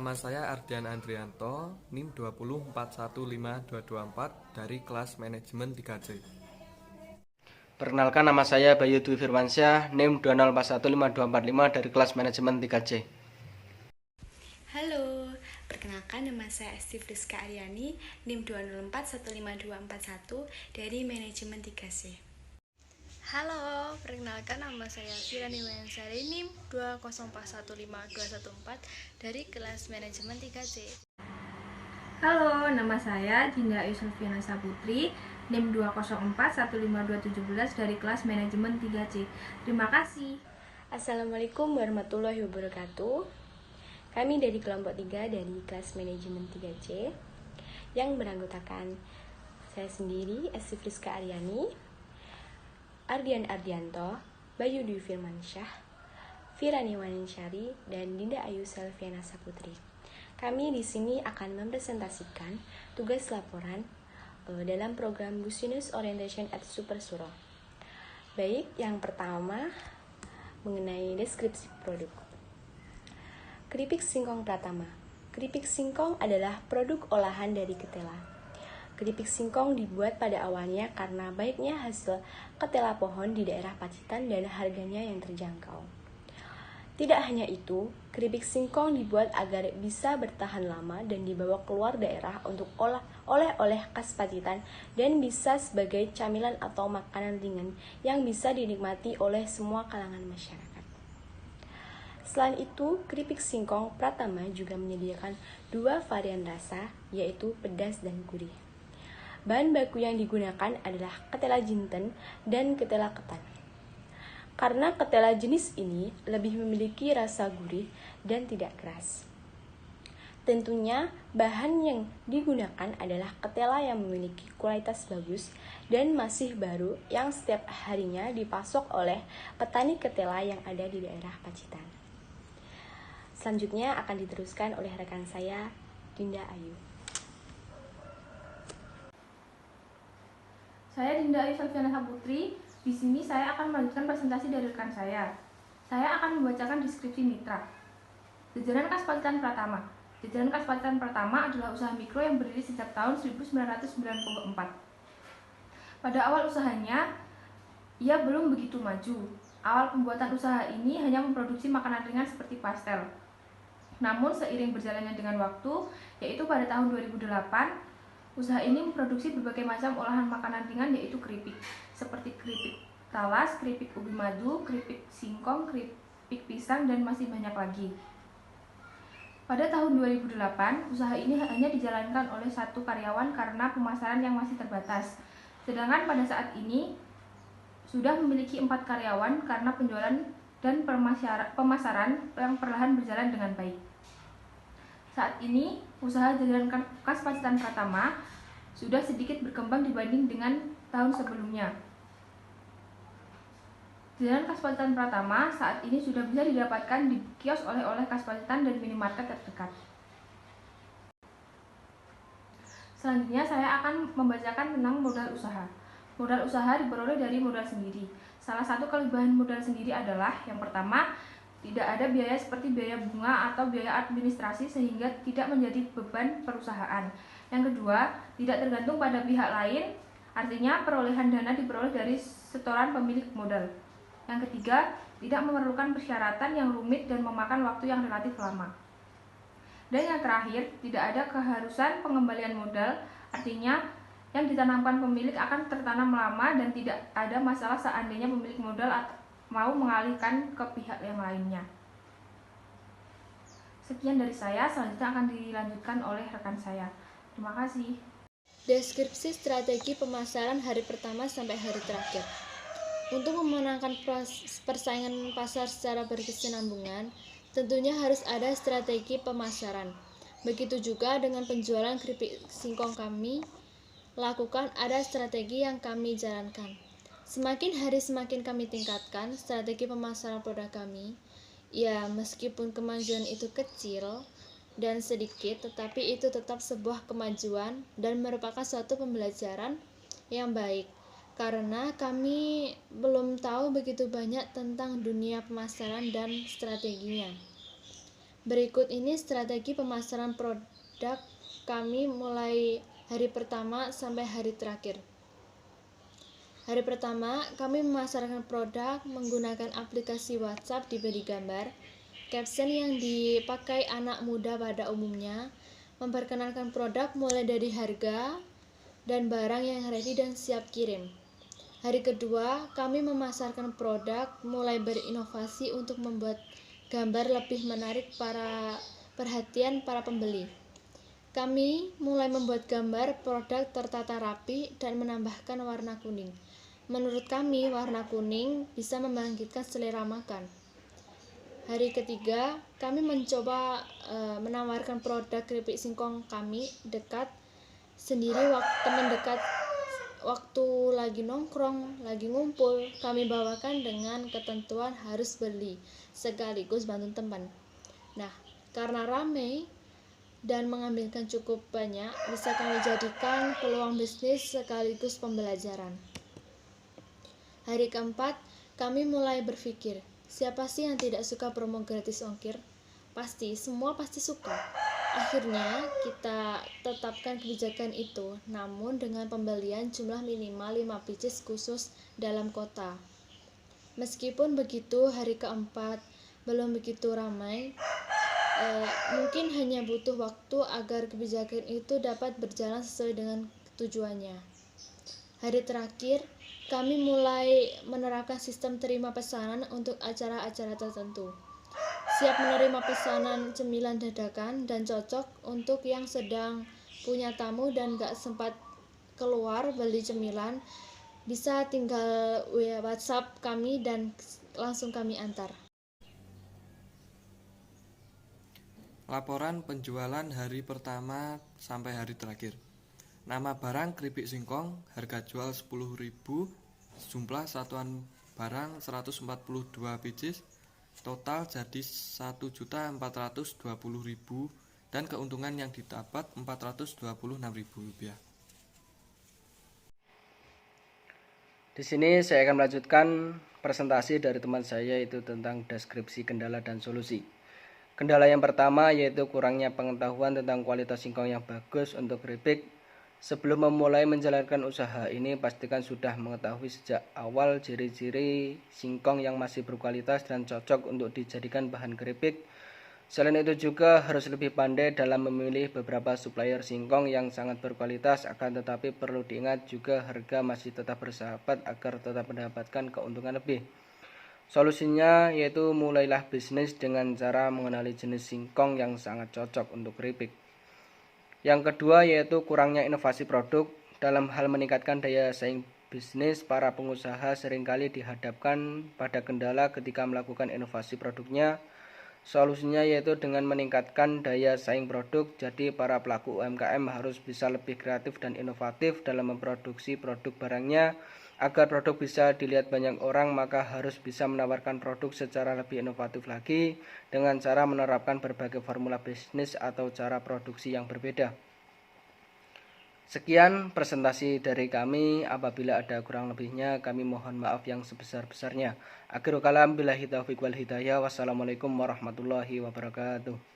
Nama saya Ardian Andrianto, NIM 204152224 dari kelas manajemen 3C. Perkenalkan, nama saya Bayu Dwi Firmansyah, NIM 204152245 dari kelas manajemen 3C. Halo, perkenalkan nama saya Esti Friska Aryani, NIM 204152241 dari manajemen 3C. Halo, perkenalkan nama saya Firani Wayansari, NIM 204152214 dari kelas manajemen 3C. Halo, nama saya Dinda Ayu Selviana Saputri, NIM 204152717 dari kelas manajemen 3C. Terima kasih. Assalamualaikum warahmatullahi wabarakatuh. Kami dari kelompok 3 dari kelas manajemen 3C yang beranggotakan saya sendiri, Esti Friska Aryani, Ardian Ardianto, Bayu Dwi Firmansyah, Firani Wayansari, dan Dinda Ayu Selviana Saputri. Kami di sini akan mempresentasikan tugas laporan dalam program Business Orientation at Super Suro. Baik, yang pertama mengenai deskripsi produk. Keripik singkong Pratama. Keripik singkong adalah produk olahan dari ketela. Keripik singkong dibuat pada awalnya karena baiknya hasil ketela pohon di daerah Pacitan dan harganya yang terjangkau. Tidak hanya itu, keripik singkong dibuat agar bisa bertahan lama dan dibawa keluar daerah untuk oleh-oleh khas Pacitan dan bisa sebagai camilan atau makanan ringan yang bisa dinikmati oleh semua kalangan masyarakat. Selain itu, keripik singkong Pratama juga menyediakan 2 varian rasa, yaitu pedas dan gurih. Bahan baku yang digunakan adalah ketela jinten dan ketela ketan. Karena ketela jenis ini lebih memiliki rasa gurih dan tidak keras. Tentunya, bahan yang digunakan adalah ketela yang memiliki kualitas bagus dan masih baru yang setiap harinya dipasok oleh petani ketela yang ada di daerah Pacitan. Selanjutnya akan diteruskan oleh rekan saya, Dinda Ayu. Saya Dinda Ayu Selviana Saputri. Di sini saya akan melanjutkan presentasi dari rekan saya. Saya akan membacakan deskripsi mitra. Jajanan khas Pacitan Pratama. Jajanan khas Pacitan Pratama adalah usaha mikro yang berdiri sejak tahun 1994. Pada awal usahanya, ia belum begitu maju. Awal pembuatan usaha ini hanya memproduksi makanan ringan seperti pastel. Namun seiring berjalannya dengan waktu, yaitu pada tahun 2008, usaha ini memproduksi berbagai macam olahan makanan ringan, yaitu keripik, seperti keripik talas, keripik ubi madu, keripik singkong, keripik pisang, dan masih banyak lagi. Pada tahun 2008, usaha ini hanya dijalankan oleh 1 karyawan karena pemasaran yang masih terbatas. Sedangkan pada saat ini sudah memiliki 4 karyawan karena penjualan dan pemasaran yang perlahan berjalan dengan baik. Saat ini, usaha jajanan khas Pacitan Pratama sudah sedikit berkembang dibanding dengan tahun sebelumnya. Jajanan khas Pacitan Pratama saat ini sudah bisa didapatkan di kios oleh-oleh khas Pacitan dan minimarket terdekat. Selanjutnya saya akan membacakan tentang modal usaha. Modal usaha diperoleh dari modal sendiri. Salah satu kelebihan modal sendiri adalah yang pertama, tidak ada biaya seperti biaya bunga atau biaya administrasi sehingga tidak menjadi beban perusahaan. Yang kedua, tidak tergantung pada pihak lain, artinya perolehan dana diperoleh dari setoran pemilik modal. Yang ketiga, tidak memerlukan persyaratan yang rumit dan memakan waktu yang relatif lama. Dan yang terakhir, tidak ada keharusan pengembalian modal, artinya yang ditanamkan pemilik akan tertanam lama dan tidak ada masalah seandainya pemilik modal mau mengalihkan ke pihak yang lainnya. Sekian dari saya, selanjutnya akan dilanjutkan oleh rekan saya. Terima kasih. Deskripsi strategi pemasaran hari pertama sampai hari terakhir. Untuk memenangkan persaingan pasar secara berkesinambungan, tentunya harus ada strategi pemasaran. Begitu juga dengan penjualan keripik singkong kami lakukan, ada strategi yang kami jalankan. Semakin hari semakin kami tingkatkan strategi pemasaran produk kami. Ya, meskipun kemajuan itu kecil dan sedikit, tetapi itu tetap sebuah kemajuan dan merupakan suatu pembelajaran yang baik. Karena kami belum tahu begitu banyak tentang dunia pemasaran dan strateginya. Berikut ini strategi pemasaran produk kami mulai hari pertama sampai hari terakhir. Hari pertama, kami memasarkan produk menggunakan aplikasi WhatsApp diberi gambar, caption yang dipakai anak muda pada umumnya, memperkenalkan produk mulai dari harga dan barang yang ready dan siap kirim. Hari kedua, kami memasarkan produk mulai berinovasi untuk membuat gambar lebih menarik perhatian para pembeli. Kami mulai membuat gambar produk tertata rapi dan menambahkan warna kuning. Menurut kami, warna kuning bisa membangkitkan selera makan. Hari ketiga, kami mencoba menawarkan produk keripik singkong kami dekat sendiri teman dekat waktu lagi nongkrong, lagi ngumpul, kami bawakan dengan ketentuan harus beli sekaligus bantu teman. Nah, karena ramai dan mengambilkan cukup banyak, bisa kami jadikan peluang bisnis sekaligus pembelajaran. Hari keempat, kami mulai berpikir, siapa sih yang tidak suka promo gratis ongkir? Semua pasti suka. Akhirnya, kita tetapkan kebijakan itu, namun dengan pembelian jumlah minimal 5 pieces khusus dalam kota. Meskipun begitu, hari keempat belum begitu ramai. Mungkin hanya butuh waktu agar kebijakan itu dapat berjalan sesuai dengan tujuannya. Hari terakhir, kami mulai menerapkan sistem terima pesanan untuk acara-acara tertentu. Siap menerima pesanan cemilan dadakan dan cocok untuk yang sedang punya tamu dan gak sempat keluar beli cemilan, bisa tinggal WhatsApp kami dan langsung kami antar. Laporan penjualan hari pertama sampai hari terakhir. Nama barang keripik singkong, harga jual 10.000, jumlah satuan barang 142 pieces, total jadi 1.420.000 dan keuntungan yang didapat Rp426.000. Di sini saya akan melanjutkan presentasi dari teman saya, yaitu tentang deskripsi kendala dan solusi. Kendala yang pertama yaitu kurangnya pengetahuan tentang kualitas singkong yang bagus untuk keripik. Sebelum memulai menjalankan usaha ini, pastikan sudah mengetahui sejak awal ciri-ciri singkong yang masih berkualitas dan cocok untuk dijadikan bahan keripik. Selain itu juga harus lebih pandai dalam memilih beberapa supplier singkong yang sangat berkualitas, akan tetapi perlu diingat juga harga masih tetap bersahabat agar tetap mendapatkan keuntungan lebih. Solusinya yaitu mulailah bisnis dengan cara mengenali jenis singkong yang sangat cocok untuk keripik. Yang kedua yaitu kurangnya inovasi produk. Dalam hal meningkatkan daya saing bisnis, para pengusaha seringkali dihadapkan pada kendala ketika melakukan inovasi produknya. Solusinya yaitu dengan meningkatkan daya saing produk. Jadi para pelaku UMKM harus bisa lebih kreatif dan inovatif dalam memproduksi produk barangnya. Agar produk bisa dilihat banyak orang, maka harus bisa menawarkan produk secara lebih inovatif lagi dengan cara menerapkan berbagai formula bisnis atau cara produksi yang berbeda. Sekian presentasi dari kami. Apabila ada kurang lebihnya, kami mohon maaf yang sebesar-besarnya. Akhirul kalam, billahi taufiq wal hidayah. Wassalamualaikum warahmatullahi wabarakatuh.